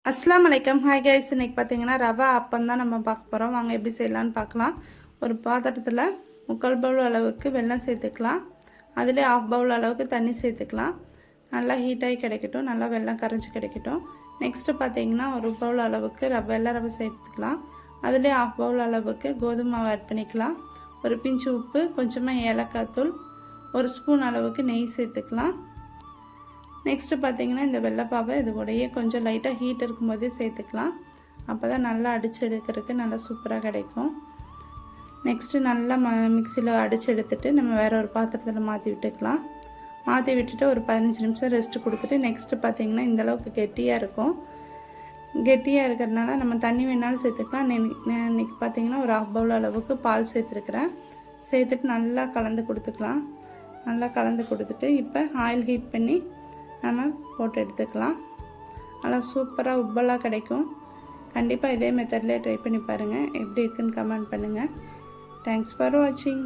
அஸ்ஸலாமு அலைக்கும். Hi guys, இன்றைக்கி பார்த்தீங்கன்னா ரவா அப்பம் தான் நம்ம பார்க்க போகிறோம். வாங்க எப்படி செய்யலான்னு பார்க்கலாம். ஒரு பாத்திரத்தில் 3/4 பவுல் அளவுக்கு வெல்லம் சேர்த்துக்கலாம். அதிலே 1/2 பவுல் அளவுக்கு தண்ணி சேர்த்துக்கலாம். நல்லா ஹீட்டாகி கிடைக்கட்டும், நல்லா வெல்லம் கரைஞ்சி கிடைக்கட்டும். நெக்ஸ்ட்டு பார்த்தீங்கன்னா 1 பவுல் அளவுக்கு வெள்ளை ரவை சேர்த்துக்கலாம். அதிலே 1/2 பவுல் அளவுக்கு கோதுமை மாவு ஆட் பண்ணிக்கலாம். ஒரு பிஞ்சு உப்பு, கொஞ்சமாக ஏலக்காய் தூள், 1 ஸ்பூன் அளவுக்கு நெய் சேர்த்துக்கலாம். நெக்ஸ்ட்டு பார்த்தீங்கன்னா இந்த வெள்ளைப்பாவை இது கூடயே கொஞ்சம் லைட்டாக ஹீட் இருக்கும்போதே சேர்த்துக்கலாம். அப்போ தான் நல்லா அடித்து எடுக்கிறதுக்கு நல்லா சூப்பராக கிடைக்கும். நெக்ஸ்ட்டு நல்லா மிக்சியில் அடித்து எடுத்துகிட்டு நம்ம வேறு ஒரு பாத்திரத்தில் மாற்றி விட்டுக்கலாம். மாற்றி விட்டுட்டு ஒரு 15 நிமிஷம் ரெஸ்ட்டு கொடுத்துட்டு நெக்ஸ்ட்டு பார்த்தீங்கன்னா இந்தளவுக்கு கெட்டியாக இருக்கும். கெட்டியாக இருக்கிறதுனால நம்ம தண்ணி வேணாலும் சேர்த்துக்கலாம். இன்றைக்கி பார்த்தீங்கன்னா ஒரு 1/2 பவுல் அளவுக்கு பால் சேர்த்துருக்குறேன். சேர்த்துட்டு நல்லா கலந்து கொடுத்துக்கலாம். நல்லா கலந்து கொடுத்துட்டு இப்போ ஆயில் ஹீட் பண்ணி நம்ம போட்டு எடுத்துக்கலாம். நல்லா சூப்பராக உப்பலாக கிடைக்கும். கண்டிப்பாக இதே மெத்தட்லேயே ட்ரை பண்ணி பாருங்கள். எப்படி இருக்குன்னு கமெண்ட் பண்ணுங்கள். தேங்க்ஸ் ஃபார் வாட்சிங்.